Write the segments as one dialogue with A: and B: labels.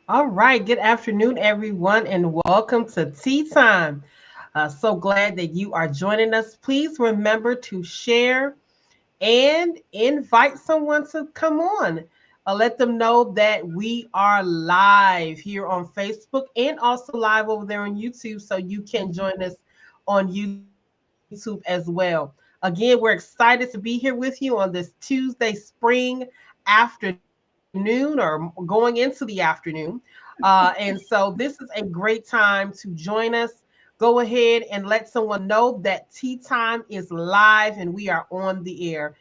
A: All right. Good afternoon, everyone, and welcome to Tea Time. So glad that you are joining us. Please remember to share and invite someone to come on. Let them know that we are live here on Facebook and also live over there on YouTube, so you can join us on YouTube as well. Again, we're excited to be here with you on this Tuesday spring afternoon or going into the afternoon. And so this is a great time to join us. Go ahead and let someone know that Tea Time is live and we are on the air.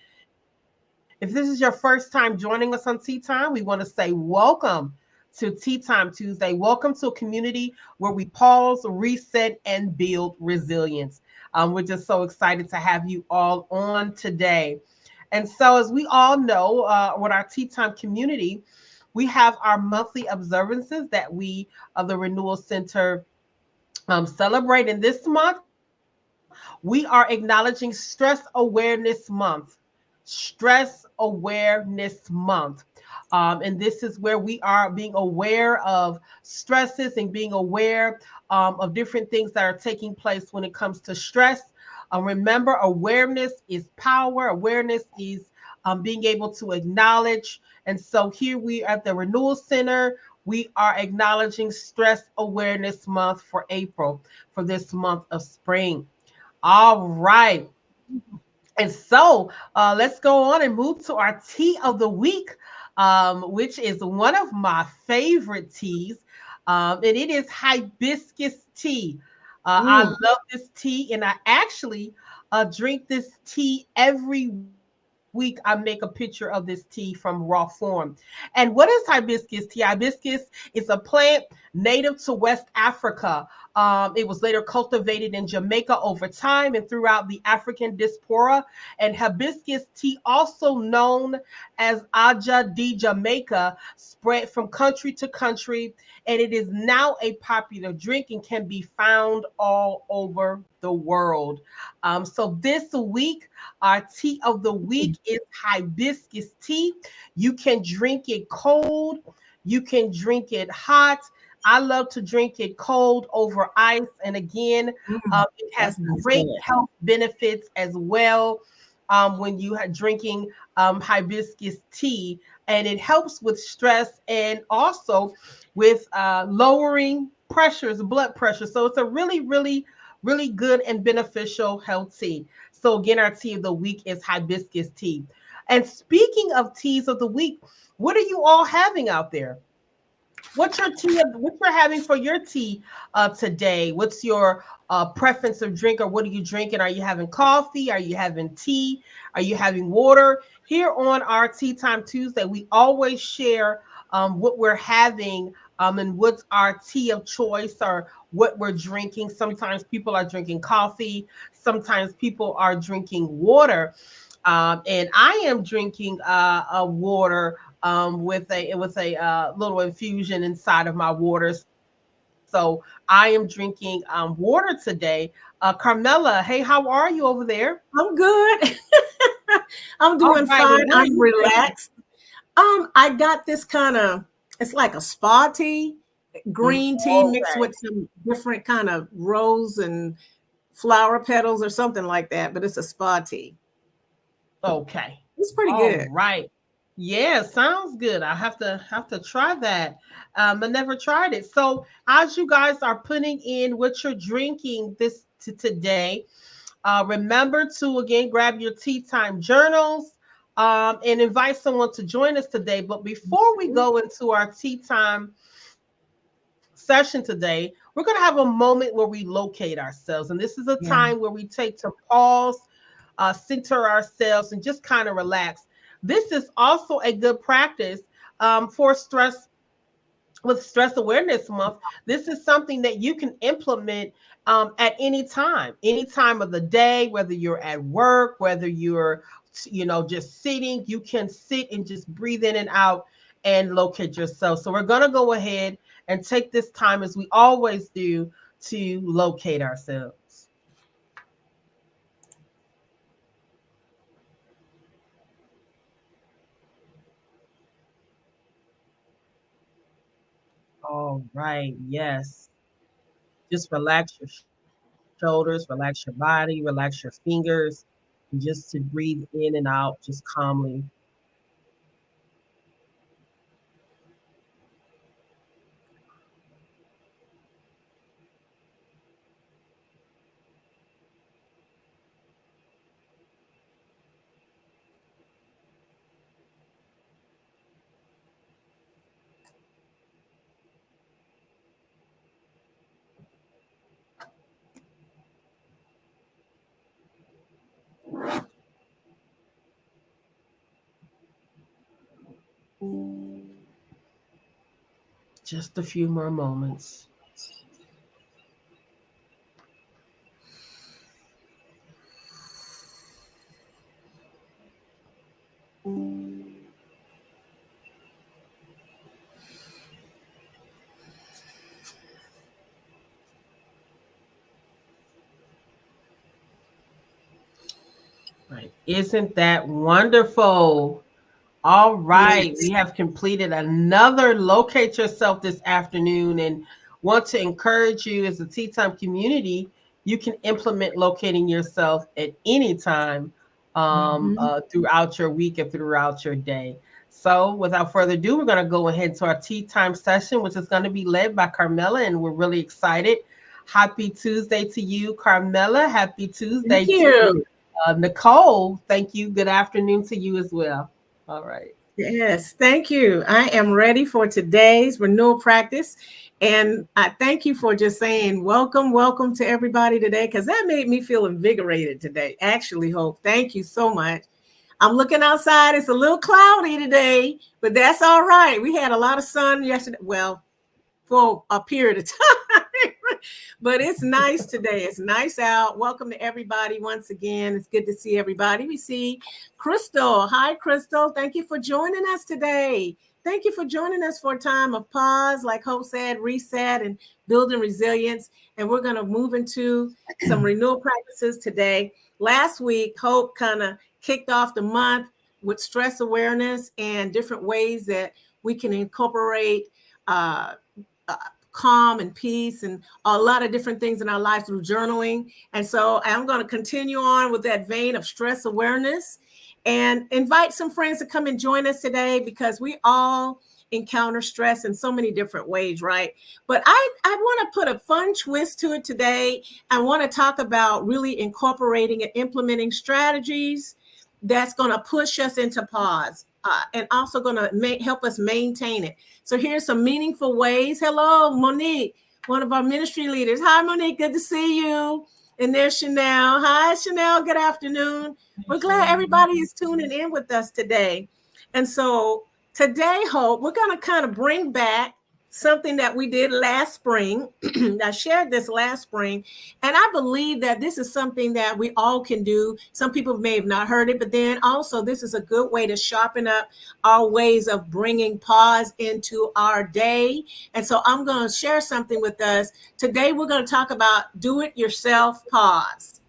A: If this is your first time joining us on Tea Time, we want to say welcome to Tea Time Tuesday. Welcome to a community where we pause, reset, and build resilience. We're just so excited to have you all on today. And so, as we all know, with our Tea Time community, we have our monthly observances that we, the Renewal Center, celebrate. And this month, we are acknowledging Stress Awareness Month. Stress Awareness Month. And this is where we are being aware of stresses and being aware of different things that are taking place when it comes to stress. Remember, awareness is power. Awareness is being able to acknowledge. And so here we at the Renewal Center, we are acknowledging Stress Awareness Month for April, for this month of spring. All right. And so let's go on and move to our tea of the week, which is one of my favorite teas. And it is hibiscus tea. I
B: Mm,
A: love this tea, and I actually drink this tea every week. I make a picture of this tea from raw form. And what is hibiscus tea? Hibiscus is a plant native to West Africa. It was later cultivated in Jamaica over time and throughout the African diaspora. And hibiscus tea, also known as Aja de Jamaica, spread from country to country, and it is now a popular drink and can be found all over the world. So this week, our tea of the week is hibiscus tea. You can drink it cold, you can drink it hot. I love to drink it cold over ice. And again, it
B: that
A: has
B: sounds
A: great
B: good.
A: health benefits as well when you are drinking hibiscus tea. And it helps with stress and also with lowering pressures, blood pressure. So it's a really, really, really good and beneficial health tea. So again, our tea of the week is hibiscus tea. And speaking of teas of the week, what are you all having out there? What's your tea? What you're having for your tea today? What's your preference of drink, or what are you drinking? Are you having coffee? Are you having tea? Are you having water? Here on our Tea Time Tuesday, we always share what we're having and what's our tea of choice or what we're drinking. Sometimes people are drinking coffee. Sometimes people are drinking water. And I am drinking a water with a little infusion inside of my water. So I am drinking water today. Carmela, hey, how are you over there?
B: I'm good. I'm
A: All
B: doing
A: right. And
B: fine.
A: what are
B: I'm
A: you drinking?
B: relaxed. I got this kind of, it's like a spa tea, green tea mixed
A: Okay.
B: with some different kind of rose and flower petals or something like that, but it's a spa tea.
A: Okay.
B: It's pretty
A: All
B: good.
A: right. Yeah, sounds good. I have to try that. I never tried it. So as you guys are putting in what you're drinking this today, remember to again grab your tea time journals and invite someone to join us today. But before we go into our tea time session today, we're going to have a moment where we locate ourselves. And this is a time
B: Yeah.
A: where we take to pause, center ourselves, and just kind of relax. This is also a good practice for stress with Stress Awareness Month. This is something that you can implement at any time of the day, whether you're at work, whether you're, just sitting, you can sit and just breathe in and out and locate yourself. So we're going to go ahead and take this time as we always do to locate ourselves. All right. Yes. Just relax your shoulders, relax your body, relax your fingers, and just to breathe in and out just calmly. Just a few more moments. Right. Isn't that wonderful? All right, we
B: Yes.
A: have completed another Locate Yourself this afternoon and want to encourage you as a Tea Time community, you can implement locating yourself at any time
B: Mhm.
A: throughout your week and throughout your day. So without further ado, we're going to go ahead to our Tea Time session, which is going to be led by Carmela, and we're really excited. Happy Tuesday to you, Carmela. Happy
B: Thank
A: Tuesday to
B: you.
A: Nicole. Thank you. Good afternoon to you as well. All right.
B: Yes, thank you. I am ready for today's renewal practice. And I thank you for just saying welcome, welcome to everybody today, because that made me feel invigorated today. Actually, Hope, thank you so much. I'm looking outside. It's a little cloudy today, but that's all right. We had a lot of sun yesterday. Well, for a period of time. But it's nice today. It's nice out. Welcome to everybody once again. It's good to see everybody. We see Crystal. Hi, Crystal. Thank you for joining us today. Thank you for joining us for a time of pause, like Hope said, reset and building resilience. And we're going to move into some renewal practices today. Last week, Hope kind of kicked off the month with stress awareness and different ways that we can incorporate uh, uh, calm and peace and a lot of different things in our lives through journaling. And so I'm going to continue on with that vein of stress awareness and invite some friends to come and join us today because we all encounter stress in so many different ways, right? But I want to put a fun twist to it today. I want to talk about really incorporating and implementing strategies that's going to push us into pause and also going to help us maintain it. So here's some meaningful ways. Hello, Monique, one of our ministry leaders. Hi, Monique. Good to see you. And there's Chanel. Hi, Chanel. Good afternoon. We're glad everybody is tuning in with us today. And so today, Hope, we're going to kind of bring back something that we did last spring. I shared this last spring, and I believe that this is something that we all can do. Some people may have not heard it, but then also this is a good way to sharpen up our ways of bringing pause into our day. And so I'm going to share something with us. Today, we're going to talk about do it yourself pause.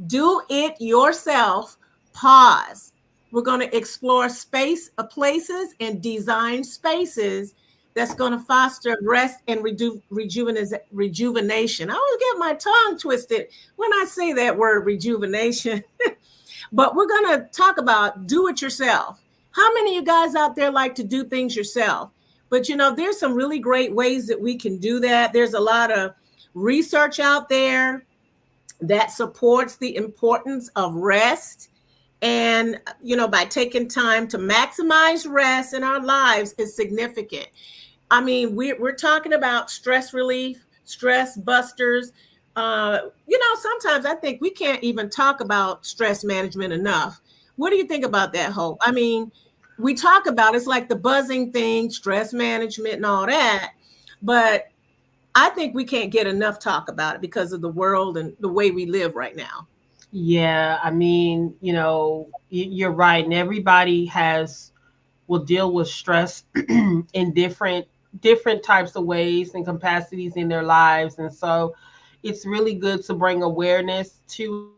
B: Do it yourself pause. We're going to explore space places and design spaces that's going to foster rest and rejuvenation. I always get my tongue twisted when I say that word rejuvenation. But we're going to talk about do it yourself. How many of you guys out there like to do things yourself? But you know, there's some really great ways that we can do that. There's a lot of research out there that supports the importance of rest. And, you know, by taking time to maximize rest in our lives is significant. I mean, we're talking about stress relief, stress busters. You know, sometimes I think we can't even talk about stress management enough. What do you think about that, Hope? I mean, we talk about it's like the buzzing thing, stress management and all that, but I think we can't get enough talk about it because of the world and the way we live right now.
A: Yeah, I mean, you're right, and everybody has will deal with stress in different types of ways and capacities in their lives, and so it's really good to bring awareness to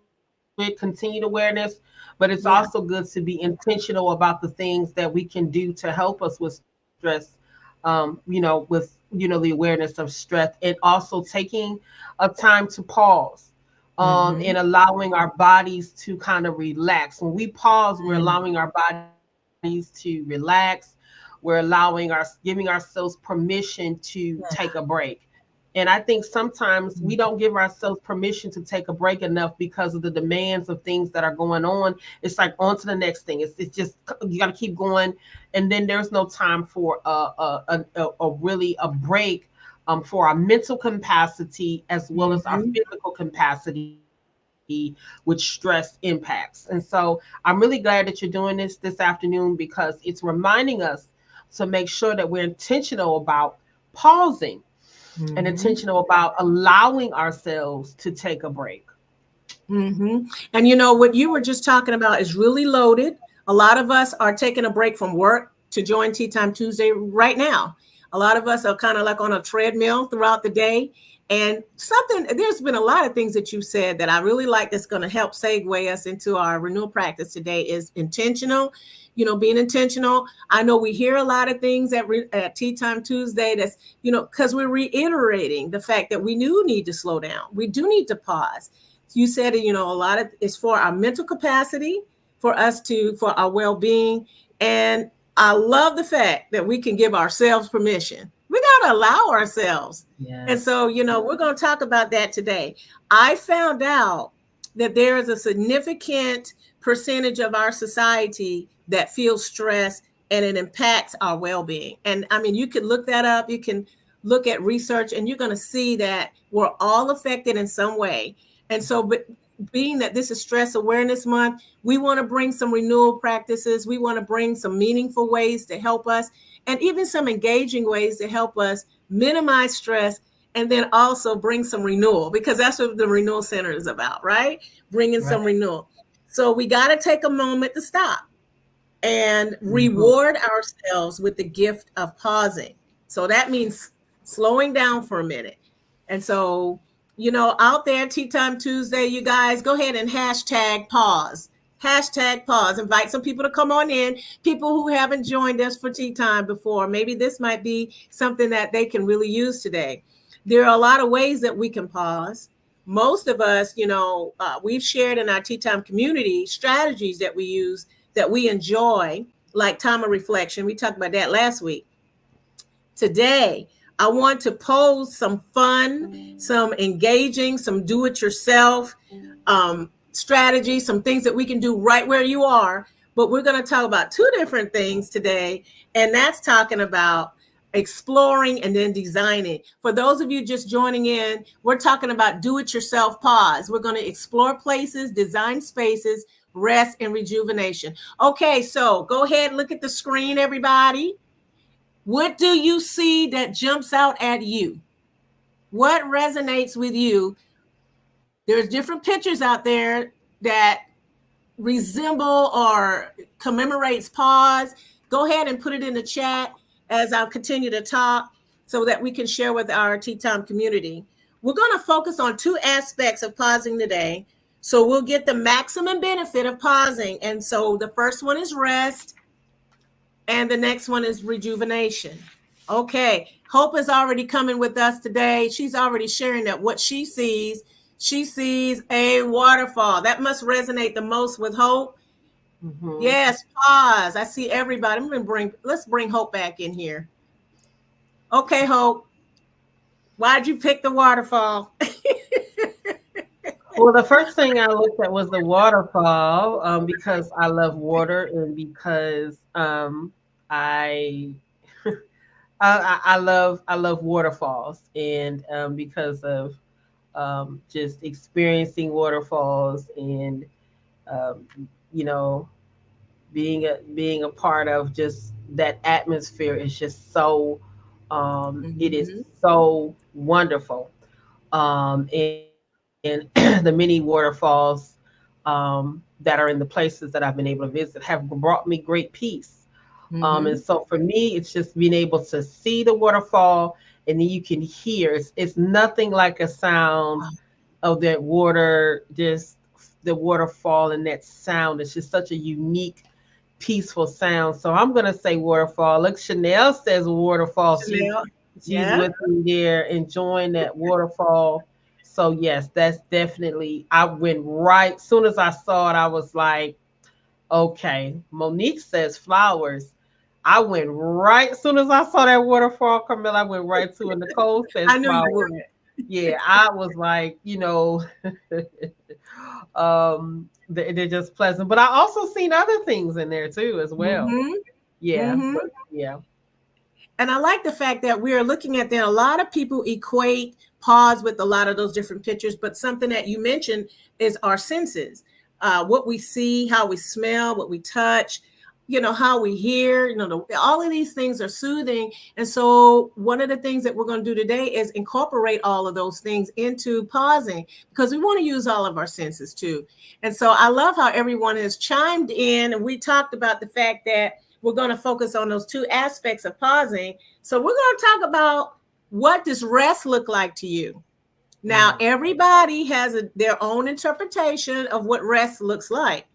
A: it, continued awareness, but it's also good
B: Yeah.
A: to be intentional about the things that we can do to help us with stress. With the awareness of stress, and also taking a time to pause,
B: Mm-hmm.
A: and allowing our bodies to kind of relax. When we pause, we're
B: Mm-hmm.
A: allowing our bodies to relax. We're giving ourselves permission to take a break. And I think sometimes we don't give ourselves permission to take a break enough because of the demands of things that are going on. It's like on to the next thing. It's just you got to keep going, and then there's no time for a really a break, for our mental capacity as well as our
B: Mm-hmm.
A: physical capacity, which stress impacts. And so I'm really glad that you're doing this afternoon, because it's reminding us to make sure that we're intentional about pausing and
B: Mm-hmm.
A: intentional about allowing ourselves to take a break.
B: Mm-hmm. And you know what you were just talking about is really loaded. A lot of us are taking a break from work to join Tea Time Tuesday right now. A lot of us are kind of like on a treadmill throughout the day. And there's been a lot of things that you said that I really like that's going to help segue us into our renewal practice today is intentional, being intentional. I know we hear a lot of things at Tea Time Tuesday that's, because we're reiterating the fact that we do need to slow down. We do need to pause. You said, a lot of it's for our mental capacity, for our well-being. And I love the fact that we can give ourselves permission. We got to allow ourselves. And
A: Yes.
B: so, we're going to talk about that today. I found out that there is a significant percentage of our society that feels stress and it impacts our well-being. And I mean, you can look that up. You can look at research and you're going to see that we're all affected in some way. And so, but being that this is Stress Awareness Month, we want to bring some renewal practices. We want to bring some meaningful ways to help us, and even some engaging ways to help us minimize stress, and then also bring some renewal, because that's what the Renewal Center is about, right? Bringing some
A: Right.
B: renewal. So we got to take a moment to stop and
A: Mhm.
B: reward ourselves with the gift of pausing. So that means slowing down for a minute. And so, out there, Tea Time Tuesday, you guys go ahead and hashtag pause. Hashtag pause. Invite some people to come on in, people who haven't joined us for tea time before. Maybe this might be something that they can really use today. There are a lot of ways that we can pause. Most of us, we've shared in our tea time community strategies that we use that we enjoy, like time of reflection. We talked about that last week. Today, I want to pose some fun, some engaging, some do it yourself strategies, some things that we can do right where you are. But we're going to talk about two different things today, and that's talking about exploring and then designing. For those of you just joining in, we're talking about do it yourself pause. We're going to explore places, design spaces, rest, and rejuvenation. Okay, so go ahead, look at the screen, everybody. What do you see that jumps out at you? What resonates with you? There's different pictures out there that resemble or commemorates pause. Go ahead and put it in the chat as I'll continue to talk so that we can share with our Tea Time community. We're going to focus on two aspects of pausing today. So we'll get the maximum benefit of pausing. And so the first one is rest, and the next one is rejuvenation. Okay, Hope is already coming with us today. She's already sharing that what she sees a waterfall. That must resonate the most with Hope.
A: Mhm.
B: Yes, pause. I see everybody. Let's bring Hope back in here. Okay, Hope. Why'd you pick the waterfall?
A: Well, the first thing I looked at was the waterfall, because I love water, and because I, I love waterfalls, and because of just experiencing waterfalls, and um, you know being a part of just that atmosphere is just so, it is
B: Mm-hmm.
A: so wonderful. And the many waterfalls, that are in the places that I've been able to visit have brought me great peace. And
B: Mm-hmm.
A: so for me, it's just being able to see the waterfall, and then you can hear, it's nothing like a sound of that water, just the waterfall, and that sound. It's just such a unique, peaceful sound. So I'm gonna say waterfall. Look, Chanel says waterfall. She's
B: Chanel.
A: she's
B: Yeah.
A: with me there enjoying that waterfall. So yes, that's definitely. I went right soon as I saw it. I was like, okay. Monique says flowers. I went right soon as I saw that waterfall, Camilla. I went right to it. Nicole says
B: I knew you
A: flowers.
B: would.
A: Yeah, I was like, they're just pleasant. But I also seen other things in there too as well.
B: Mm-hmm.
A: Yeah,
B: Mm-hmm.
A: but yeah.
B: And I like the fact that we are looking at that. A lot of people equate pause with a lot of those different pictures, but something that you mentioned is our senses, what we see, how we smell, what we touch, how we hear, all of these things are soothing. And so one of the things that we're going to do today is incorporate all of those things into pausing, because we want to use all of our senses too. And so I love how everyone has chimed in, and we talked about the fact that we're going to focus on those two aspects of pausing. So we're going to talk about, what does rest look like to you? Now, everybody has their own interpretation of what rest looks like,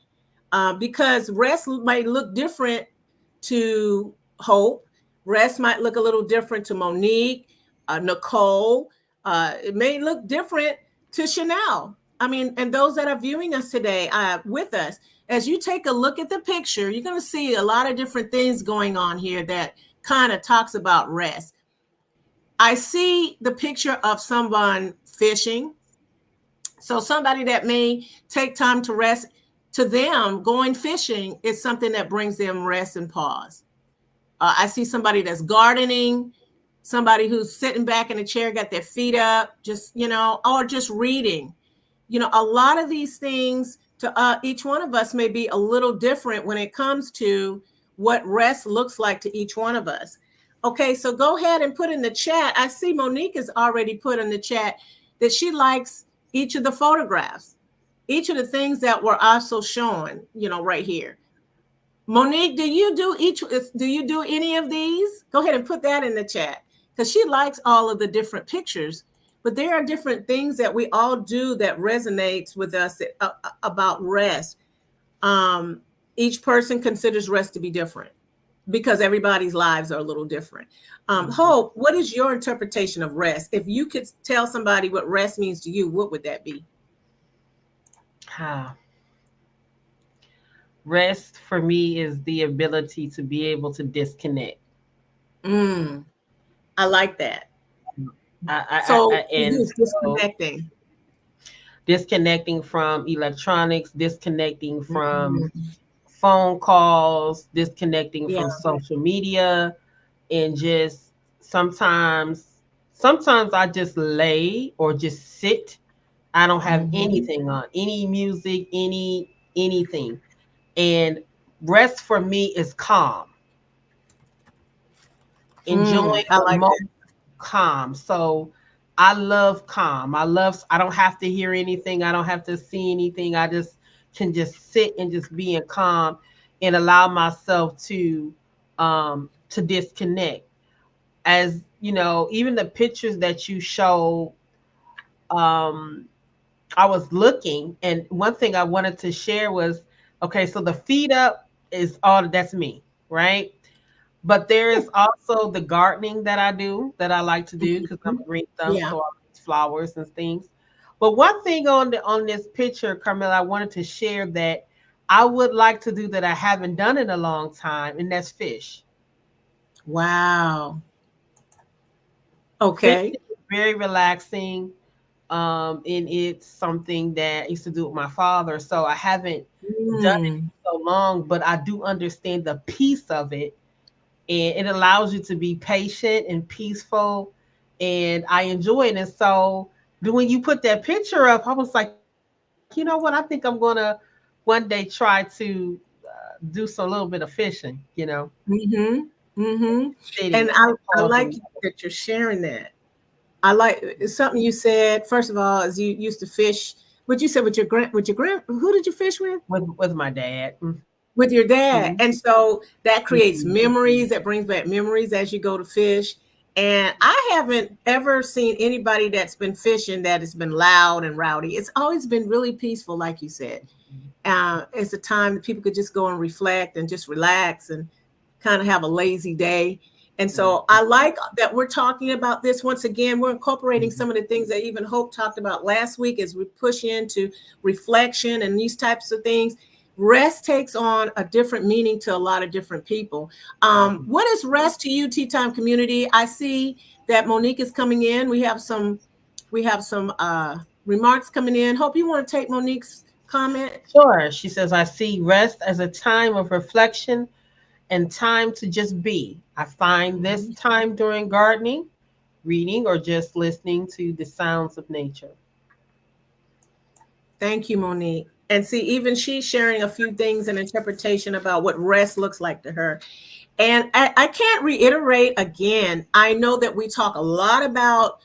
B: because rest might look different to Hope. Rest might look a little different to Monique, Nicole. It may look different to Chanel. I mean, and those that are viewing us today with us, as you take a look at the picture, you're going to see a lot of different things going on here that kind of talks about rest. I see the picture of someone fishing. So somebody that may take time to rest, to them, going fishing is something that brings them rest and pause. I see somebody that's gardening, somebody who's sitting back in a chair, got their feet up, just, or just reading. A lot of these things to each one of us may be a little different when it comes to what rest looks like to each one of us. Okay, so go ahead and put in the chat. I see Monique has already put in the chat that she likes each of the photographs, each of the things that were also shown, right here. Monique, do you do any of these? Go ahead and put that in the chat, because she likes all of the different pictures. But there are different things that we all do that resonates with us about rest. Each person considers rest to be different, because everybody's lives are a little different. Hope, what is your interpretation of rest? If you could tell somebody what rest means to you, what would that be?
A: Rest for me is the ability to be able to disconnect.
B: I like that.
A: And
B: disconnecting.
A: Disconnecting from electronics, disconnecting from phone calls, disconnecting from social media, and just sometimes I just lay or just sit. I don't have anything on, any music, anything. And rest for me is calm. Enjoying
B: I like that.
A: Calm. So I love calm. I don't have to hear anything. I don't have to see anything. I just can just sit and just be in calm and allow myself to disconnect. As you know, even the pictures that you show, I was looking, and one thing I wanted to share was, okay, so the feet up is all that's me, right? But there is also the gardening that I do, that I like to do, because I'm a green thumb, so I like flowers and things. But one thing on this picture, Carmela, I wanted to share that I would like to do that I haven't done in a long time, and that's fish.
B: Wow. Okay.
A: Fish is very relaxing. And it's something that I used to do with my father. So I haven't done it so long, but I do understand the piece of it. And it allows you to be patient and peaceful. And I enjoy it. And so when you put that picture up, I was like, you know what? I think I'm going to one day try to do some little bit of fishing.
B: And I like that you're sharing that. I like something you said. First of all, is you used to fish. What you said with your grand, who did you fish with?
A: With my dad.
B: With your dad. And so that creates memories, that brings back memories as you go to fish. And I haven't ever seen anybody that's been fishing that has been loud and rowdy. It's always been really peaceful, like you said. It's a time that people could just go and reflect and just relax and kind of have a lazy day. And so I like that we're talking about this. Once again, we're incorporating some of the things that even Hope talked about last week as we push into reflection and these types of things. Rest takes on a different meaning to a lot of different people. What is rest to you, Tea Time community? I see that Monique is coming in. We have some remarks coming in. Hope you want to take Monique's comment.
A: Sure. She says, I see rest as a time of reflection and time to just be. I find this time during gardening, reading, or just listening to the sounds of nature.
B: Thank you, Monique. And see, even she's sharing a few things and interpretation about what rest looks like to her. And I can't reiterate again. I know that we talk a lot about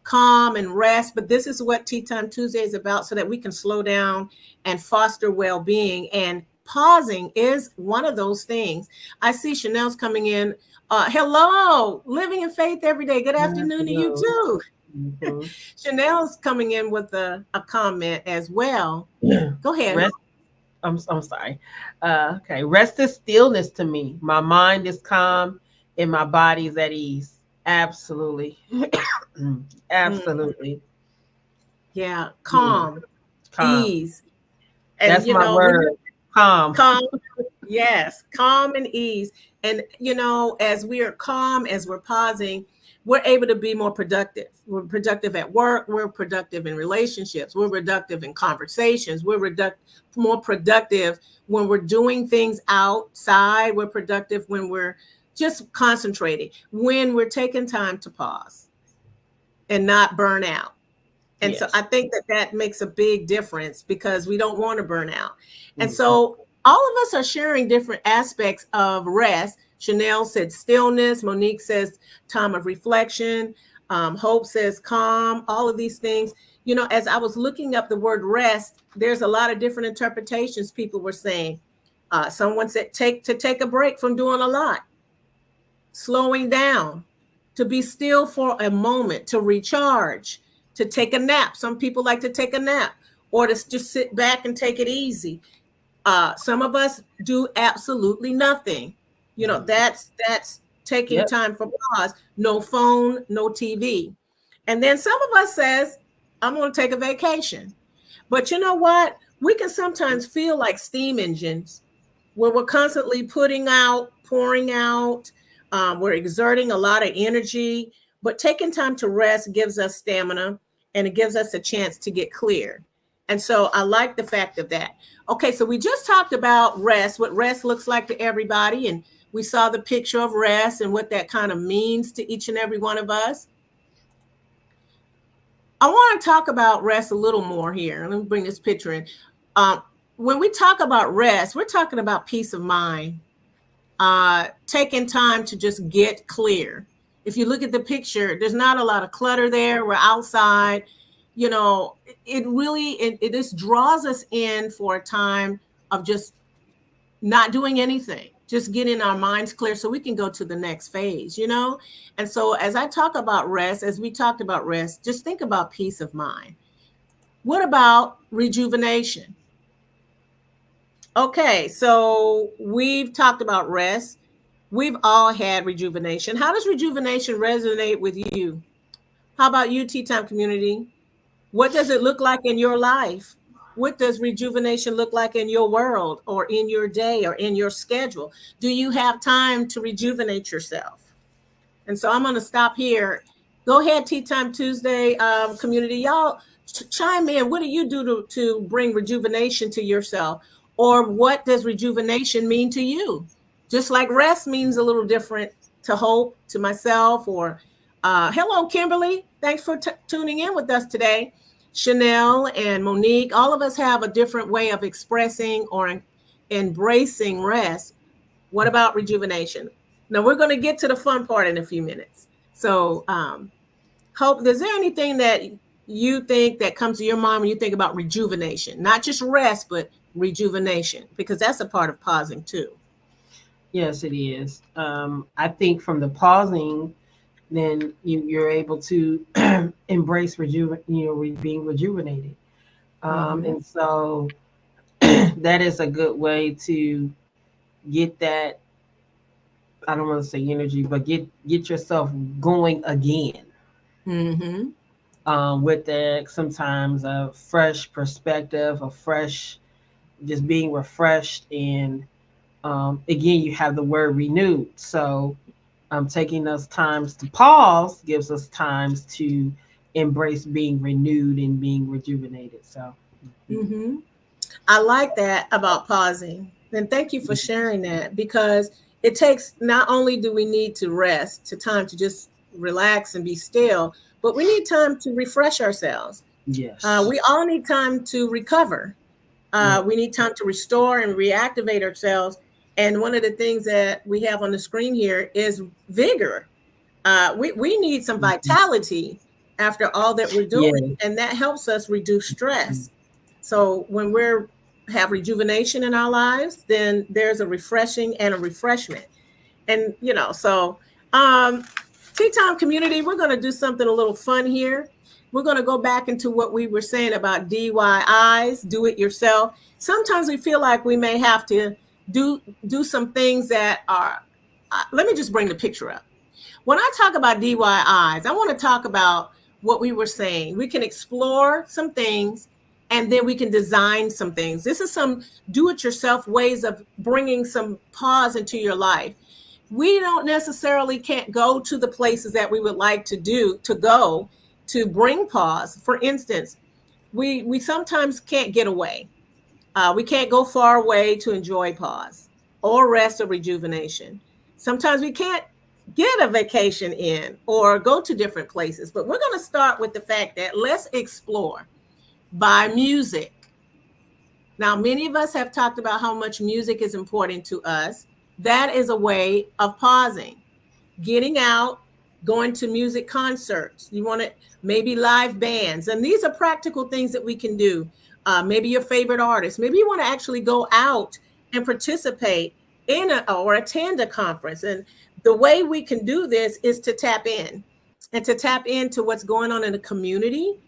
B: calm and rest, but this is what Tea Time Tuesday is about, so that we can slow down and foster well-being. And pausing is one of those things. I see Chanel's coming in. Hello, living in faith every day. Good afternoon to you too. Mm-hmm. Chanel's coming in with a comment as well. Go ahead.
A: Rest, I'm sorry. Okay. Rest is stillness to me. My mind is calm and my body is at ease. Absolutely. Absolutely.
B: Yeah. Calm. Ease.
A: And that's my word. Calm.
B: Yes. Calm and ease. And, as we are calm, as we're pausing, we're able to be more productive. We're productive at work. We're productive in relationships. We're productive in conversations. We're more productive when we're doing things outside. We're productive when we're just concentrating, when we're taking time to pause and not burn out. And so I think that makes a big difference, because we don't want to burn out. And so all of us are sharing different aspects of rest. Chanel said stillness. Monique says time of reflection. Hope says calm. All of these things. As I was looking up the word rest, there's a lot of different interpretations people were saying. Someone said take a break from doing a lot. Slowing down, to be still for a moment, to recharge, to take a nap. Some people like to take a nap, or to just sit back and take it easy. Some of us do absolutely nothing. That's taking time for pause. No phone, no TV. And then some of us says, I'm going to take a vacation. But you know what? We can sometimes feel like steam engines, where we're constantly pouring out. We're exerting a lot of energy, but taking time to rest gives us stamina, and it gives us a chance to get clear. And so I like the fact of that. Okay, so we just talked about rest, what rest looks like to everybody. And we saw the picture of rest and what that kind of means to each and every one of us. I want to talk about rest a little more here. Let me bring this picture in. When we talk about rest, we're talking about peace of mind. Taking time to just get clear. If you look at the picture, there's not a lot of clutter there. We're outside. It just draws us in for a time of just not doing anything, just getting our minds clear so we can go to the next phase, And so as I talk about rest, as we talked about rest, just think about peace of mind. What about rejuvenation? Okay, so we've talked about rest. We've all had rejuvenation. How does rejuvenation resonate with you? How about you, Tea Time community? What does it look like in your life? What does rejuvenation look like in your world, or in your day, or in your schedule? Do you have time to rejuvenate yourself? And so I'm going to stop here. Go ahead, Tea Time Tuesday community. Y'all chime in. What do you do to bring rejuvenation to yourself? Or what does rejuvenation mean to you? Just like rest means a little different to Hope, to myself, or hello, Kimberly. Thanks for tuning in with us today. Chanel and Monique, all of us have a different way of expressing or embracing rest. What about rejuvenation? Now, we're going to get to the fun part in a few minutes. So, Hope, is there anything that you think that comes to your mind when you think about rejuvenation? Not just rest, but rejuvenation, because that's a part of pausing too.
A: Yes, it is. I think from the pausing, then you're able to embrace being rejuvenated. And so that is a good way to get that I don't want to say energy, but get yourself going again.
B: Mm-hmm.
A: With that, sometimes a fresh perspective, a fresh, just being refreshed, and again, you have the word renewed. So, taking those times to pause gives us times to embrace being renewed and being rejuvenated. So, mhm.
B: Mm-hmm. I like that about pausing. And thank you for sharing that, because it takes, not only do we need to rest, to time to just relax and be still, but we need time to refresh ourselves.
A: Yes.
B: We all need time to recover.
A: Yeah.
B: We need time to restore and reactivate ourselves. And one of the things that we have on the screen here is vigor. We need some
A: Mhm.
B: vitality after all that we're
A: Yeah.
B: doing, and that helps us reduce stress. So when we're have rejuvenation in our lives, then there's a refreshing and a refreshment. And so um, tea time community, we're going to do something a little fun here. We're going to go back into what we were saying about DIYs, do it yourself. Sometimes we feel like we may have to do some things that are. Let me just bring the picture up. When I talk about DIYs, I want to talk about what we were saying. We can explore some things, and then we can design some things. This is some do it yourself ways of bringing some pause into your life. We don't necessarily can't go to the places that we would like to go to bring pause. For instance, we sometimes can't get away. We can't go far away to enjoy pause or rest or rejuvenation. Sometimes we can't get a vacation in or go to different places. But we're going to start with the fact that let's explore by music. Now, many of us have talked about how much music is important to us. That is a way of pausing, getting out, going to music concerts. You want to maybe live bands. And these are practical things that we can do. Maybe your favorite artist. Maybe you want to actually go out and participate in or attend a conference. And the way we can do this is to tap in and to tap into what's going on in the community.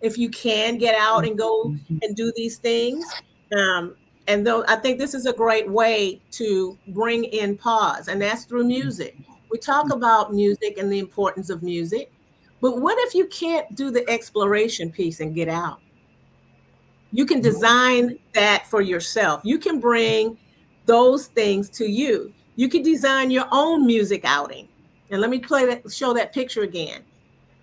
B: If you can get out and go
A: Mhm.
B: and do these things. Um, and though I think this is a great way to bring in pause, and that's through music. We talk about music and the importance of music, but what if you can't do the exploration piece and get out? You can design that for yourself. You can bring those things to you. You can design your own music outing. And let me show that picture again.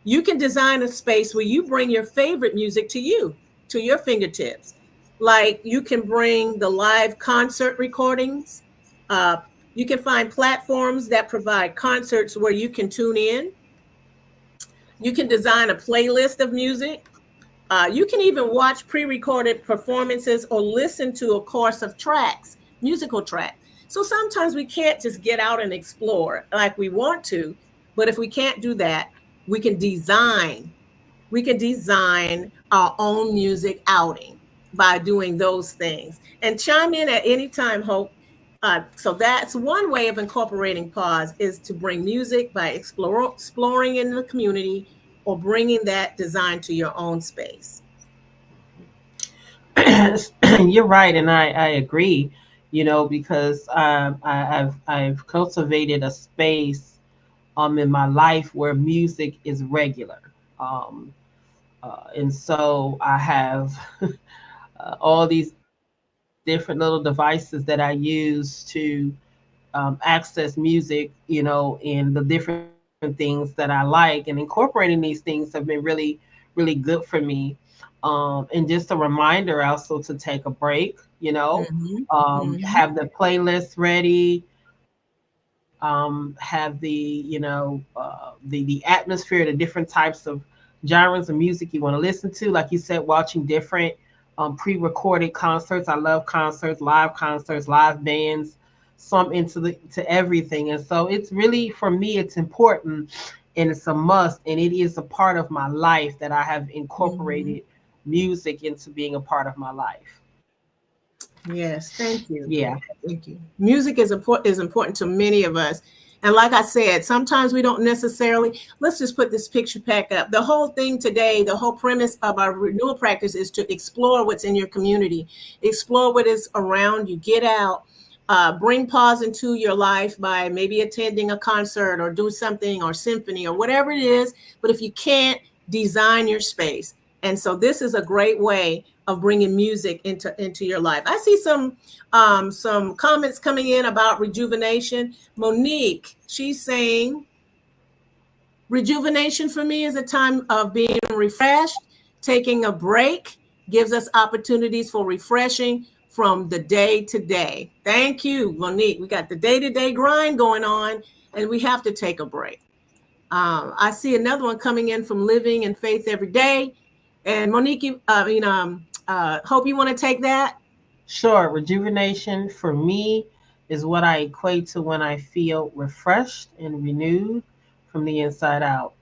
B: You can design a space where you bring your favorite music to you, to your fingertips. Like you can bring the live concert recordings. Uh, you can find platforms that provide concerts where you can tune in. You can design a playlist of music. You can even watch pre-recorded performances or listen to a course of tracks, musical track. So sometimes we can't just get out and explore like we want to, but if we can't do that, we can design. We can design our own music outing by doing those things. And chime in at any time, Hope. So that's one way of incorporating pause is to bring music by exploring in the community or bringing that design to your own space.
A: You're right, and I agree. Because I've cultivated a space in my life where music is regular, um, and so I have all these different little devices that I use to access music, and the different things that I like, and incorporating these things have been really good for me. And just a reminder also to take a break,
B: Mm-hmm.
A: have
B: Mm-hmm.
A: the playlist ready, have the atmosphere, the different types of genres of music you want to listen to. Like you said, watching different pre-recorded concerts. I love concerts, live bands. So I'm into to everything, and so it's really for me. It's important, and it's a must, and it is a part of my life that I have
B: Mm-hmm.
A: incorporated music into being a part of my life.
B: Yes, thank you.
A: Yeah.
B: Thank you. Music is important to many of us. And like I said, sometimes we don't necessarily, let's just put this picture back up. The whole thing today, the whole premise of our renewal practice is to explore what's in your community, explore what is around you, get out. bring pause into your life by maybe attending a concert or do something or symphony or whatever it is. But if you can't, design your space. And so this is a great way of bringing music into your life. I see some comments coming in about rejuvenation. Monique, she's saying, rejuvenation for me is a time of being refreshed. Taking a break gives us opportunities for refreshing from the day to day. Thank you, Monique. We got the day-to-day grind going on, and we have to take a break. I see another one coming in from Living in Faith Every Day. And Monique, hope you want to take that.
A: Sure. Rejuvenation for me is what I equate to when I feel refreshed and renewed from the inside out.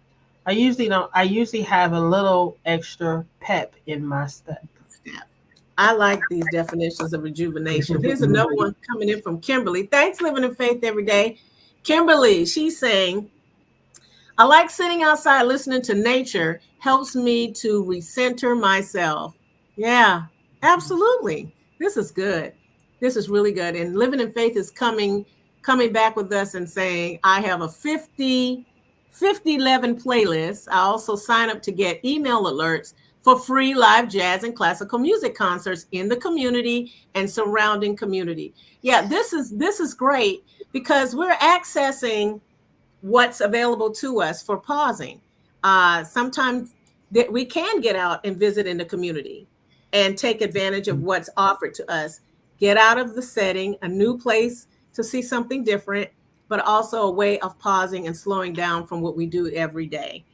A: I usually have a little extra pep in my step.
B: I like these definitions of rejuvenation. Here's another one coming in from Kimberly. Thanks, Living in Faith Every Day. Kimberly, she's saying, I like sitting outside listening to nature, helps me to recenter myself. Yeah, absolutely. This is good. This is really good. And Living in Faith is coming back with us and saying, I have a 5011 playlist. I also sign up to get email alerts for free live jazz and classical music concerts in the community and surrounding community. Yeah, this is great because we're accessing what's available to us for pausing. Sometimes that we can get out and visit in the community and take advantage of what's offered to us. Get out of the setting, a new place to see something different, but also a way of pausing and slowing down from what we do every day.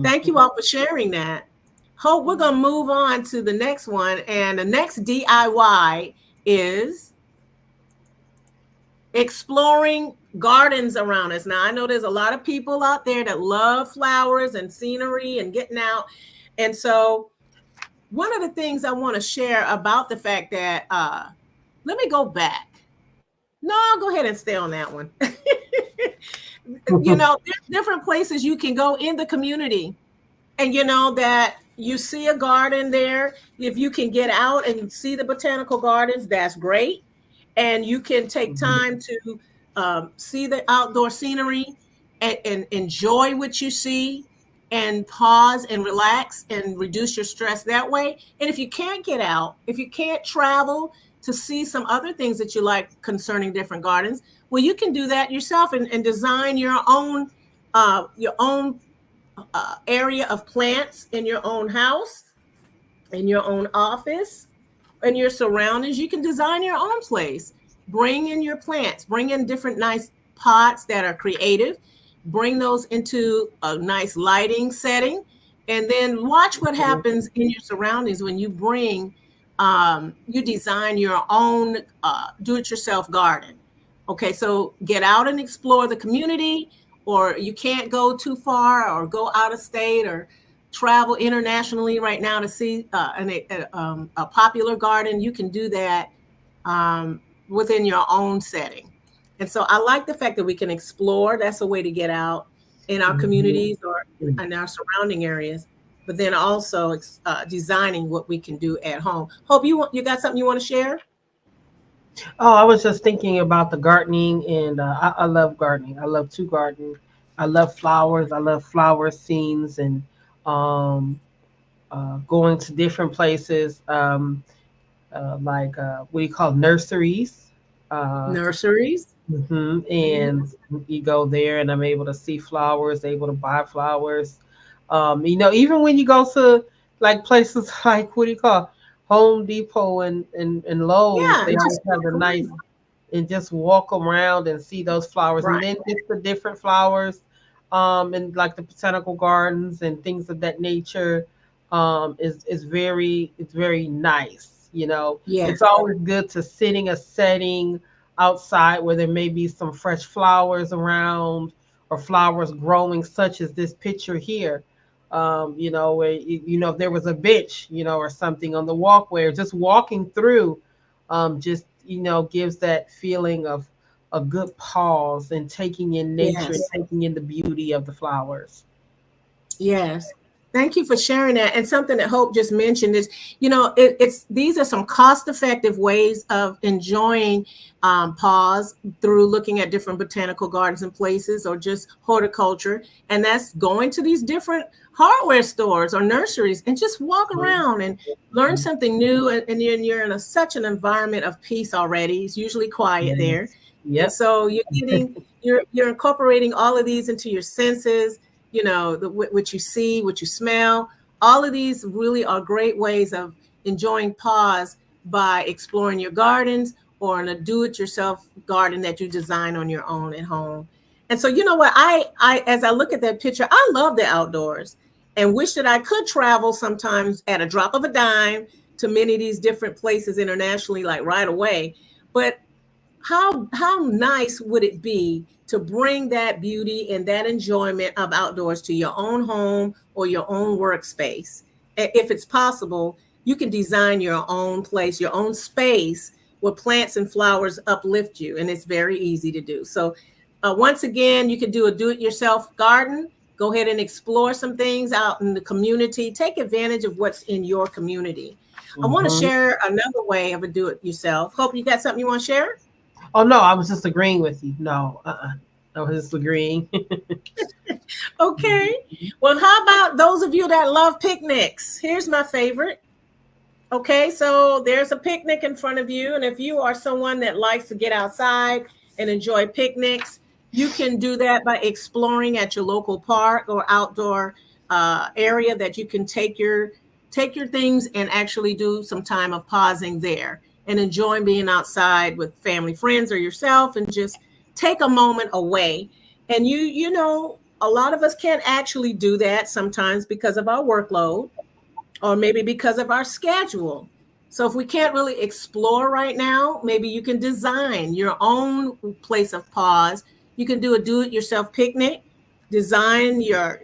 B: Thank you all for sharing that. Hope we're going to move on to the next one. And the next DIY is exploring gardens around us. Now, I know there's a lot of people out there that love flowers and scenery and getting out. And so one of the things I want to share about the fact that, let me go back. No, I'll go ahead and stay on that one. There's different places you can go in the community, and that you see a garden there. If you can get out and see the botanical gardens, that's great. And you can take time to see the outdoor scenery and enjoy what you see and pause and relax and reduce your stress that way. And if you can't get out, if you can't travel to see some other things that you like concerning different gardens, well, you can do that yourself and design your own area of plants in your own house, in your own office, in your surroundings. You can design your own place. Bring in your plants, bring in different nice pots that are creative, bring those into a nice lighting setting, and then watch what happens in your surroundings when you you design your own do-it-yourself garden. Okay, so get out and explore the community, or you can't go too far or go out of state or travel internationally right now to see a popular garden. You can do that within your own setting. And so I like the fact that we can explore. That's a way to get out in our communities or in our surrounding areas, but then also designing what we can do at home. Hope you got something you want to share?
A: Oh, I was just thinking about the gardening, and I love gardening. I love to garden. I love flowers. I love flower scenes and um, going to different places, like what do you call nurseries? Uh,
B: Nurseries.
A: and you go there, and I'm able to see flowers, able to buy flowers. Even when you go to like places like what do you call Home Depot and Lowe's,
B: Yeah,
A: they
B: it's
A: always
B: just
A: have the nice and just walk around and see those flowers, and
B: right.
A: then just the different flowers, and like the botanical gardens and things of that nature, it's very nice.
B: Yeah,
A: It's always good to sitting a setting outside where there may be some fresh flowers around or flowers growing, such as this picture here. Where if there was a bench, or something on the walkway, or just walking through, just gives that feeling of a good pause and taking in nature and
B: yes,
A: taking in the beauty of the flowers.
B: yes. Thank you for sharing that. And something that Hope just mentioned is, it's these are some cost-effective ways of enjoying pause through looking at different botanical gardens and places, or just horticulture. And that's going to these different hardware stores or nurseries and just walk around and learn something new. And you're in such an environment of peace already. It's usually quiet there.
A: Yes.
B: And
A: Yep.
B: so you're incorporating all of these into your senses, what you see, what you smell. All of these really are great ways of enjoying pause by exploring your gardens, or in a do-it-yourself garden that you design on your own at home. And so, you know what, I as I look at that picture, I love the outdoors and wish that I could travel sometimes at a drop of a dime to many of these different places internationally, like right away. But how nice would it be to bring that beauty and that enjoyment of outdoors to your own home or your own workspace? If it's possible, you can design your own place, your own space, where plants and flowers uplift you, and it's very easy to do. So once again, you can do a do-it-yourself garden. Go ahead and explore some things out in the community. Take advantage of what's in your community. I want to
A: Mm-hmm.
B: share another way of a do-it-yourself. Hope you got something you want to share.
A: Oh no, I was just agreeing with you. No, I was just agreeing.
B: Okay. Well, how about those of you that love picnics? Here's my favorite. Okay, so there's a picnic in front of you. And if you are someone that likes to get outside and enjoy picnics, you can do that by exploring at your local park or outdoor area that you can take your things and actually do some time of pausing there and enjoying being outside with family, friends, or yourself, and just take a moment away. And a lot of us can't actually do that sometimes because of our workload, or maybe because of our schedule. So if we can't really explore right now, maybe you can design your own place of pause. You can do a do-it-yourself picnic, design your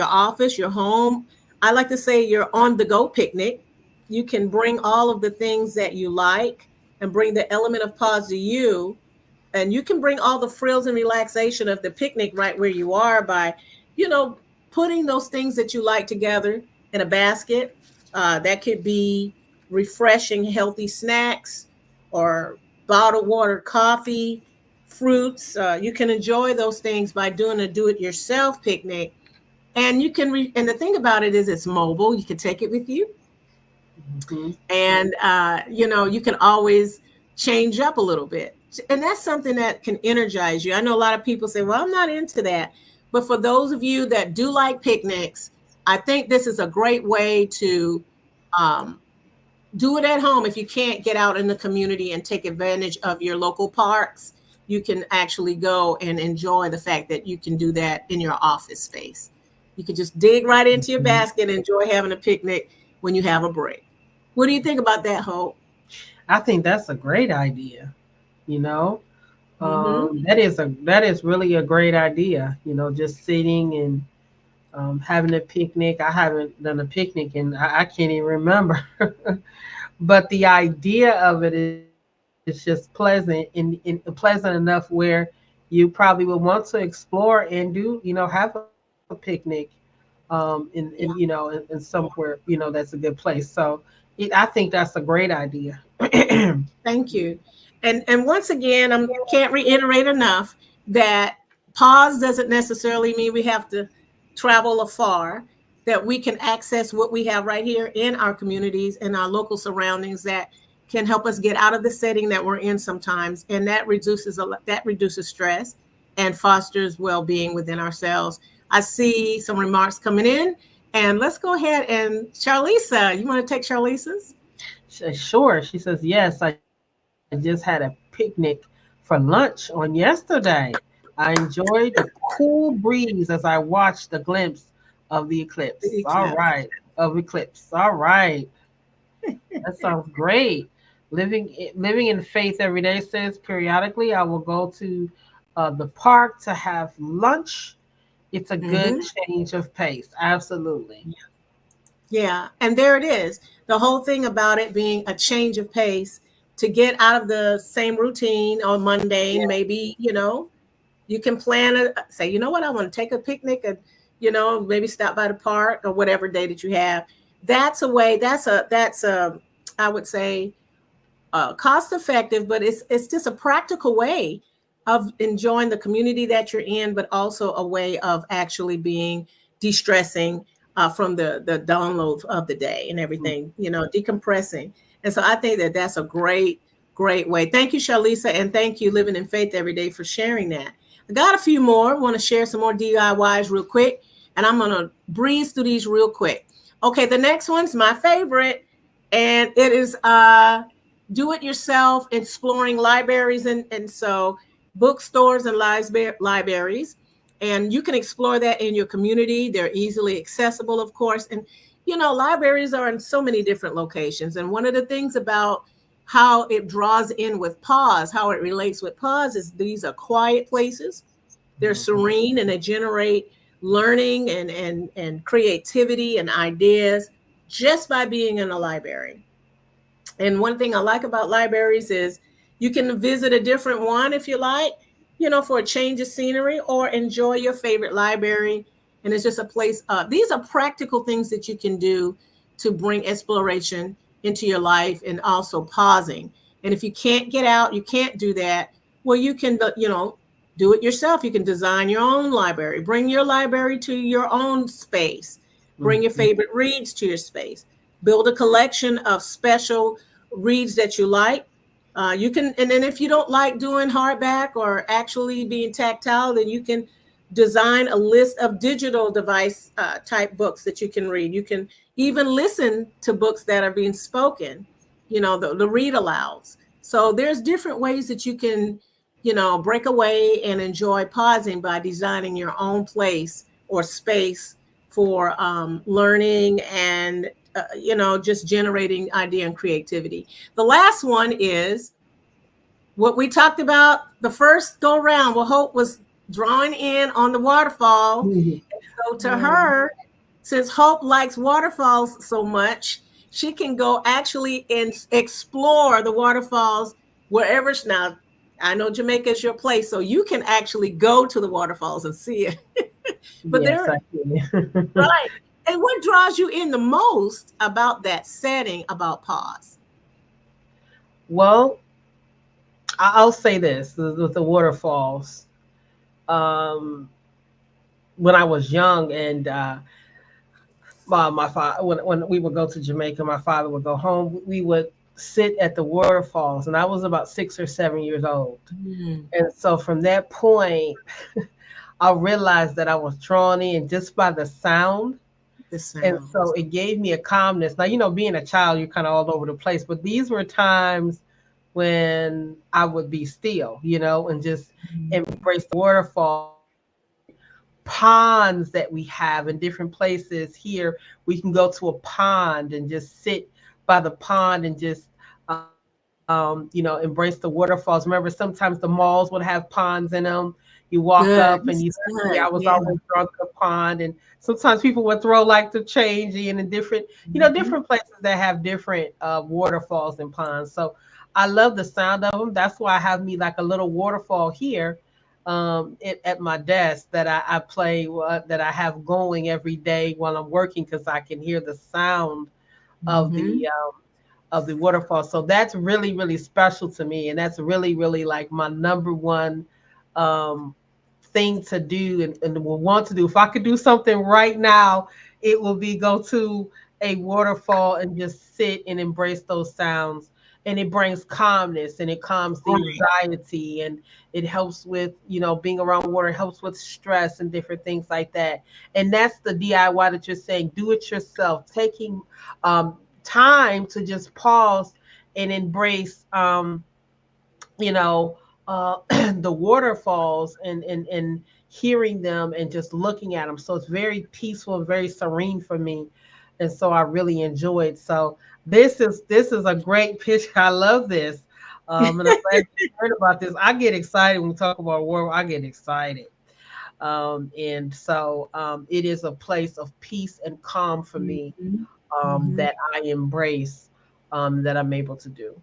B: office, your home. I like to say your on-the-go picnic. You can bring all of the things that you like and bring the element of pause to you, and you can bring all the frills and relaxation of the picnic right where you are by, you know, putting those things that you like together in a basket. That could be refreshing, healthy snacks, or bottled water, coffee, fruits. You can enjoy those things by doing a do-it-yourself picnic. And and the thing about it is it's mobile. You can take it with you,
A: Mm-hmm.
B: and you can always change up a little bit, and that's something that can energize you. I know a lot of people say, well, I'm not into that, but for those of you that do like picnics, I think this is a great way to um, do it at home. If you can't get out in the community and take advantage of your local parks, you can actually go and enjoy the fact that you can do that in your office space. You can just dig right into your
A: Mm-hmm.
B: basket and enjoy having a picnic when you have a break. What do you think about that, Hope?
A: I think that's a great idea. You know,
B: Mm-hmm.
A: that is really a great idea. Just sitting and having a picnic. I haven't done a picnic and I can't even remember. But the idea of it is just pleasant and pleasant enough where you probably would want to explore and do, have a picnic in
B: Yeah.
A: somewhere, that's a good place. So I think that's a great idea.
B: Thank you. And once again, I can't reiterate enough that pause doesn't necessarily mean we have to travel afar, that we can access what we have right here in our communities and our local surroundings that can help us get out of the setting that we're in sometimes. And that reduces stress and fosters well-being within ourselves. I see some remarks coming in, and let's go ahead and Charlisa, you want to take Charlisa's?
A: Sure. She says, yes, I just had a picnic for lunch on yesterday. I enjoyed the cool breeze as I watched the glimpse of the eclipse.
B: The
A: All
B: eclipse.
A: right. Of eclipse. All right. That sounds great. Living in faith every day says periodically I will go to the park to have lunch. It's a good
B: Mm-hmm.
A: change of pace. Absolutely.
B: Yeah, and there it is. The whole thing about it being a change of pace to get out of the same routine or mundane.
A: Yeah.
B: Maybe, you can say, you know what, I want to take a picnic and maybe stop by the park or whatever day that you have. That's a way, that's a, I would say, cost effective, but it's just a practical way of enjoying the community that you're in, but also a way of actually being de-stressing from the download of the day and everything, decompressing. And so I think that that's a great way. Thank you, Shalisa, and thank you, Living in Faith Every Day, for sharing that. I got a few more. I want to share some more DIYs real quick, and I'm going to breeze through these real quick. Okay, the next one's my favorite, and it is do it yourself, exploring libraries, and so bookstores and libraries. And you can explore that in your community. They're easily accessible, of course. And, libraries are in so many different locations. And one of the things about how it draws in with pause, how it relates with pause, is these are quiet places. They're serene, and they generate learning and creativity and ideas just by being in a library. And one thing I like about libraries is you can visit a different one if you like, for a change of scenery, or enjoy your favorite library. And it's just a place. These are practical things that you can do to bring exploration into your life, and also pausing. And if you can't get out, you can't do that. Well, you can, do it yourself. You can design your own library, bring your library to your own space, bring your favorite reads to your space, build a collection of special reads that you like. You can, and then if you don't like doing hardback or actually being tactile, then you can design a list of digital device type books that you can read. You can even listen to books that are being spoken, the read alouds. So there's different ways that you can, break away and enjoy pausing by designing your own place or space for learning and just generating idea and creativity. The last one is what we talked about the first go round. Well, Hope was drawing in on the waterfall. And so to her, since Hope likes waterfalls so much, she can go actually and explore the waterfalls wherever. Now, I know Jamaica is your place, so you can actually go to the waterfalls and see it. But
A: yes,
B: right. And what draws you in the most about that setting, about pause?
A: Well, I'll say this with the waterfalls. When I was young, and my father, when we would go to Jamaica, my father would go home. We would sit at the waterfalls, and I was about 6 or 7 years old. And so from that point, I realized that I was drawn in just by the sound. And so it gave me a calmness. Now, being a child, you're kind of all over the place, but these were times when I would be still, and just embrace the waterfalls and the different ponds that we have in different places. Here, we can go to a pond and just sit by the pond and just, embrace the waterfalls. Remember, sometimes the malls would have ponds in them. You walk up and I was always drawn to the pond, and sometimes people would throw like the change in, and different, different places that have different waterfalls and ponds. So I love the sound of them. That's why I have me like a little waterfall here at my desk that I play, that I have going every day while I'm working, because I can hear the sound of the waterfall. So that's really, really special to me, and that's really, really like my number one um, thing to do, and will want to do. If I could do something right now, it will be go to a waterfall and just sit and embrace those sounds. And it brings calmness, and it calms the anxiety, and it helps with, being around water. It helps with stress and different things like that. And that's the DIY that you're saying. Do it yourself, taking time to just pause and embrace, you know, the waterfalls, and hearing them and just looking at them. So it's very peaceful and very serene for me. And so I really enjoy it. So this is a great pitch. I love this. And I'm glad you heard about this. I get excited when we talk about water. I get excited. And so it is a place of peace and calm for me, that I embrace, that I'm able to do.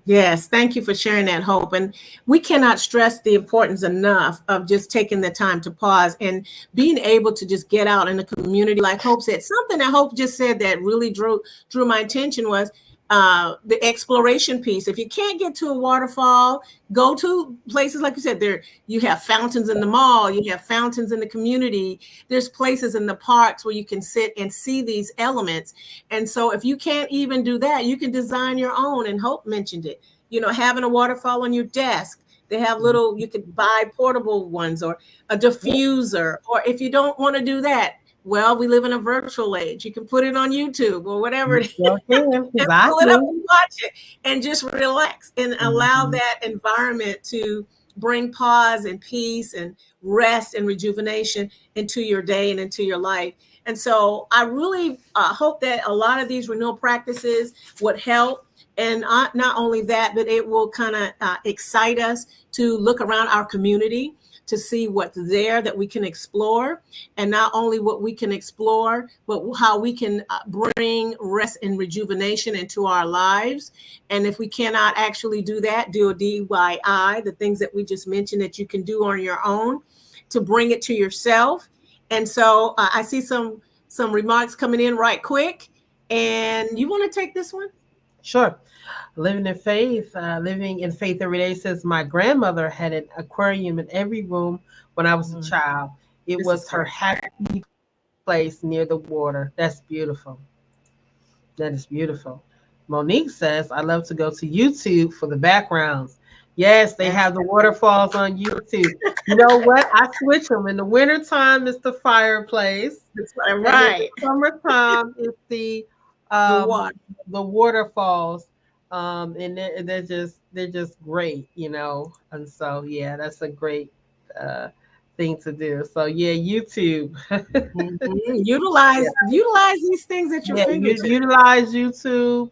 B: Yes, thank you for sharing that, Hope. And we cannot stress the importance enough of just taking the time to pause and being able to just get out in the community. Like Hope said, something that Hope just said that really drew my attention was the exploration piece. If you can't get to a waterfall, go to places like you said. There, you have fountains in the mall, you have fountains in the community. There's places in the parks where you can sit and see these elements. And so, if you can't even do that, you can design your own. And Hope mentioned it. Having a waterfall on your desk. They have little, you could buy portable ones or a diffuser. Or if you don't want to do that, well, we live in a virtual age. You can put it on YouTube or whatever it is, and pull it up and watch it and just relax and allow that environment to bring pause and peace and rest and rejuvenation into your day and into your life. And so I really hope that a lot of these renewal practices would help. And not only that, but it will kind of excite us to look around our community to see what's there that we can explore. And not only what we can explore, but how we can bring rest and rejuvenation into our lives. And if we cannot actually do that, do a DIY, the things that we just mentioned that you can do on your own to bring it to yourself. And so I see some remarks coming in right quick. And you want to take this one?
A: Sure. Living in faith every day says my grandmother had an aquarium in every room when I was a child. It was her happy place near the water. That's beautiful. That is beautiful. Monique says I love to go to YouTube for the backgrounds. Yes, they have the waterfalls on YouTube. You know what? I switch them. In the wintertime, it's the fireplace.
B: That's right.
A: In the summertime, it's the waterfalls. And they're just great, And so yeah, that's a great thing to do. So yeah, YouTube.
B: Utilize these things at your fingertips.
A: Utilize YouTube.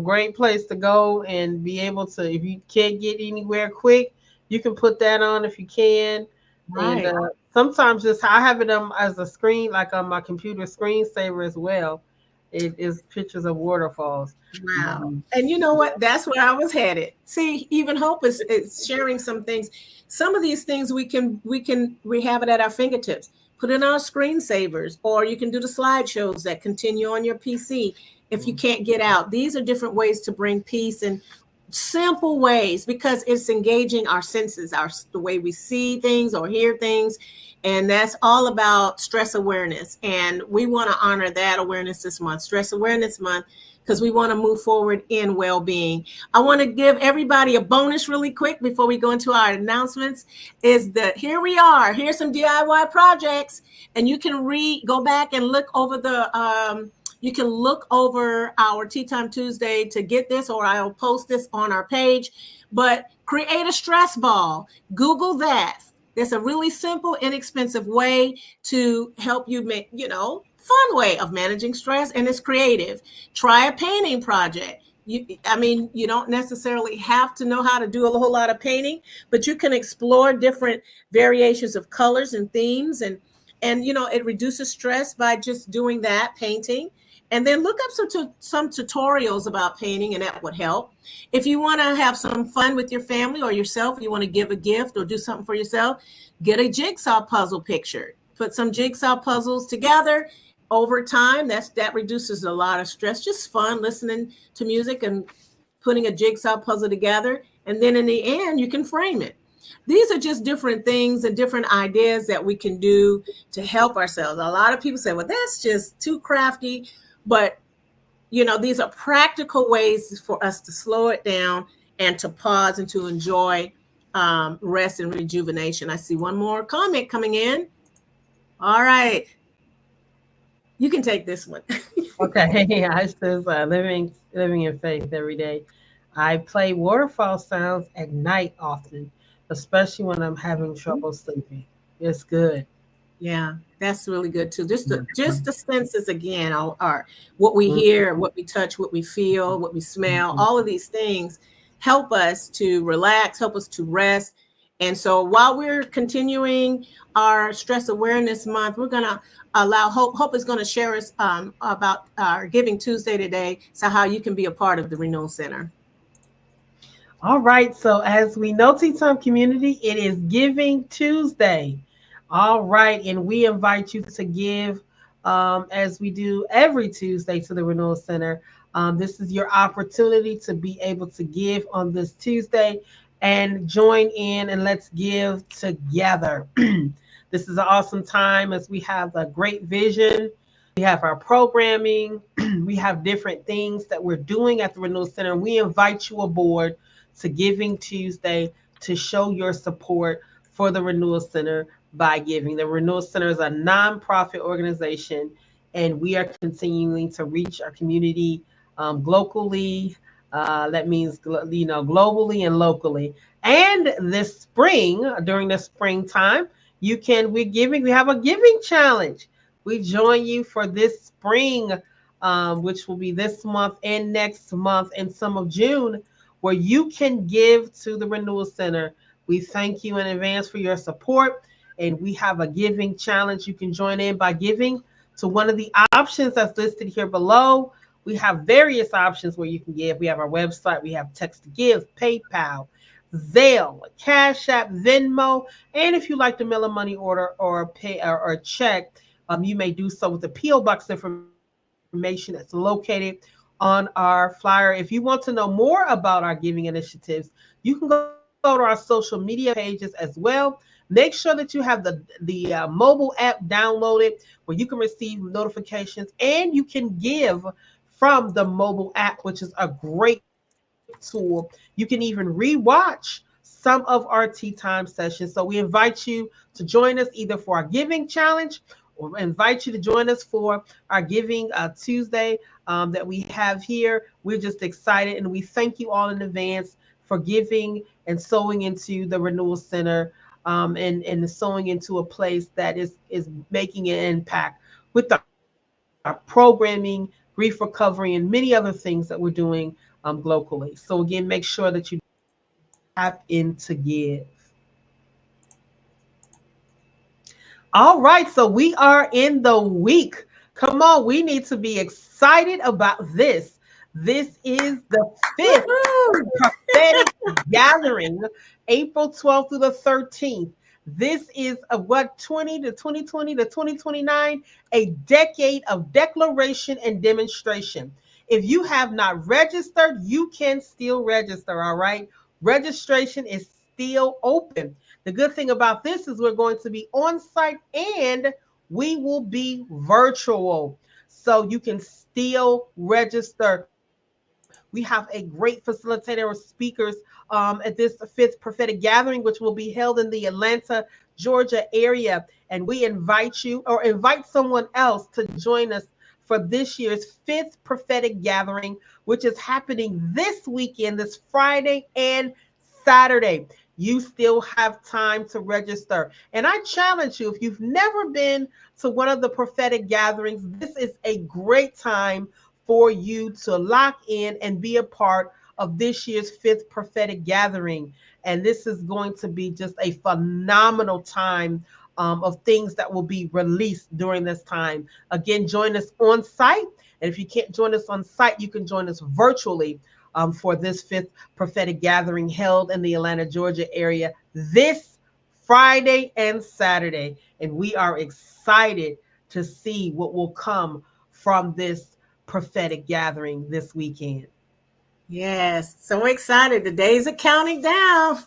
A: Great place to go and be able to, if you can't get anywhere quick, you can put that on if you can. Right. And sometimes I have it as a screen, like on my computer screensaver as well. It is pictures of waterfalls.
B: Wow. And you know what? That's where I was headed. See, even Hope is sharing some things. Some of these things we have it at our fingertips. Put in our screensavers, or you can do the slideshows that continue on your PC if you can't get out. These are different ways to bring peace and simple ways, because it's engaging our senses, the way we see things or hear things. And that's all about stress awareness. And we want to honor that awareness this month, Stress Awareness Month, because we want to move forward in well-being. I want to give everybody a bonus really quick before we go into our announcements, is that here we are. Here's some DIY projects. And you can go back and look over you can look over our Tea Time Tuesday to get this, or I'll post this on our page. But create a stress ball. Google that. There's a really simple, inexpensive way to help you make, fun way of managing stress, and it's creative. Try a painting project. You don't necessarily have to know how to do a whole lot of painting, but you can explore different variations of colors and themes, and it reduces stress by just doing that, painting. And then look up some tutorials about painting, and that would help. If you want to have some fun with your family or yourself, you want to give a gift or do something for yourself, get a jigsaw puzzle picture. Put some jigsaw puzzles together over time. That reduces a lot of stress. Just fun listening to music and putting a jigsaw puzzle together. And then in the end, you can frame it. These are just different things and different ideas that we can do to help ourselves. A lot of people say, well, that's just too crafty. But, these are practical ways for us to slow it down and to pause and to enjoy rest and rejuvenation. I see one more comment coming in. All right. You can take this one.
A: Okay. I says living in faith every day. I play waterfall sounds at night often, especially when I'm having trouble sleeping. It's good.
B: Yeah, that's really good too. Just the senses again are what we hear, what we touch, what we feel, what we smell. All of these things help us to relax, help us to rest. And so while we're continuing our Stress Awareness Month, we're going to allow Hope is going to share us about our Giving Tuesday today, so how you can be a part of the Renewal Center.
A: All right. So as we know, Tea Time community, it is Giving Tuesday. All right. And we invite you to give as we do every Tuesday to the Renewal Center. This is your opportunity to be able to give on this Tuesday and join in and let's give together. This is an awesome time as we have a great vision. We have our programming. We have different things that we're doing at the Renewal Center. We invite you aboard to Giving Tuesday to show your support for the Renewal Center by giving. The Renewal Center is a nonprofit organization, and we are continuing to reach our community locally. That means globally and locally. And this spring, during the springtime, we have a giving challenge. We join you for this spring, which will be this month and next month and some of June, where you can give to the Renewal Center. We thank you in advance for your support. And we have a giving challenge. You can join in by giving to one of the options that's listed here below. We have various options where you can give. We have our website. We have text to give, PayPal, Zelle, Cash App, Venmo. And if you like to mail a money order or pay or check, you may do so with the P.O. Box information that's located on our flyer. If you want to know more about our giving initiatives, you can go to our social media pages as well. Make sure that you have the mobile app downloaded where you can receive notifications and you can give from the mobile app, which is a great tool. You can even rewatch some of our tea time sessions. So we invite you to join us either for our giving challenge or invite you to join us for our Giving Tuesday that we have here. We're just excited and we thank you all in advance for giving and sowing into the Renewal Center and sowing into a place that is making an impact with our programming, grief recovery, and many other things that we're doing locally. So again, make sure that you tap in to give. All right, so we are in the week. Come on, we need to be excited about this. This is the fifth prophetic gathering, April 12th through the 13th. This is what 2020 to 2029, a decade of declaration and demonstration. If you have not registered, you can still register, all right? Registration is still open. The good thing about this is we're going to be on site and we will be virtual. So you can still register. We have a great facilitator of speakers at this fifth prophetic gathering, which will be held in the Atlanta, Georgia area. And we invite you or invite someone else to join us for this year's fifth prophetic gathering, which is happening this weekend, this Friday and Saturday. You still have time to register. And I challenge you, if you've never been to one of the prophetic gatherings, this is a great time for you to lock in and be a part of this year's fifth prophetic gathering. And this is going to be just a phenomenal time of things that will be released during this time. Again, join us on site. And if you can't join us on site, you can join us virtually for this fifth prophetic gathering held in the Atlanta, Georgia area this Friday and Saturday. And we are excited to see what will come from this prophetic gathering this weekend.
B: Yes, so excited. The days are counting down.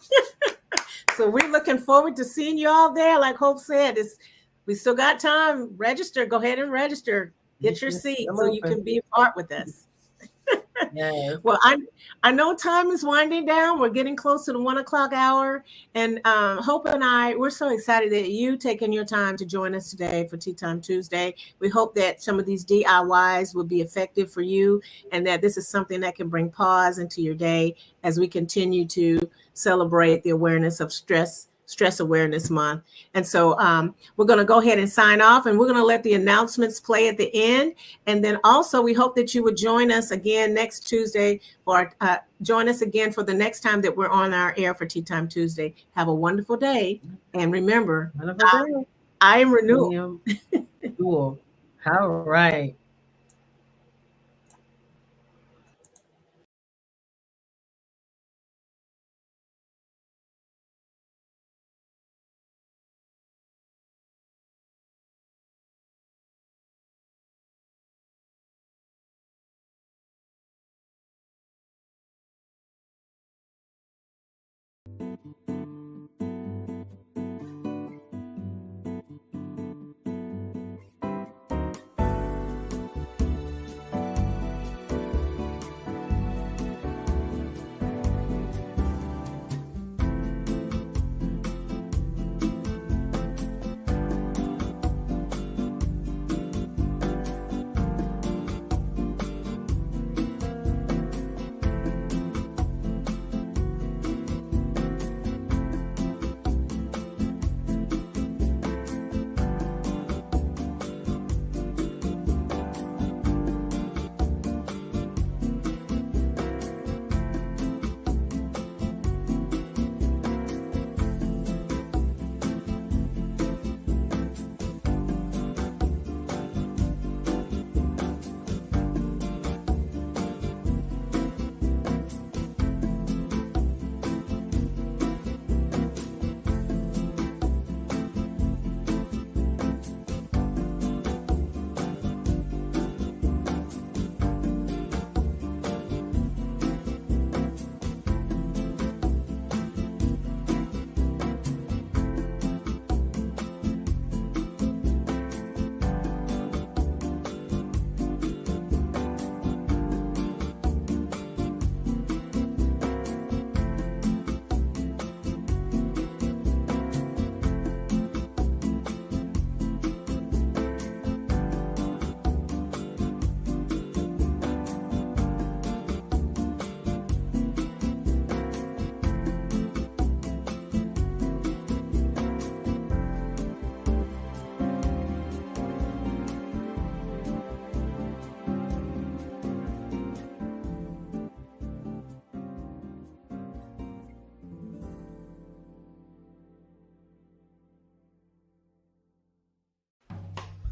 B: So we're looking forward to seeing you all there. Like Hope said, we still got time. Register. Go ahead and register. Get your seat so you can be a part with us.
A: Yes.
B: Well, I know time is winding down. We're getting close to the 1:00 hour. And Hope and we're so excited that you taking your time to join us today for Tea Time Tuesday. We hope that some of these DIYs will be effective for you and that this is something that can bring pause into your day as we continue to celebrate the awareness of Stress Awareness Month. And so we're going to go ahead and sign off, and we're going to let the announcements play at the end. And then also we hope that you would join us again next Tuesday or join us again for the next time that we're on our air for Tea Time Tuesday. Have a wonderful day. And remember, I am Renewal.
A: Cool. All right.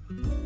C: Thank you.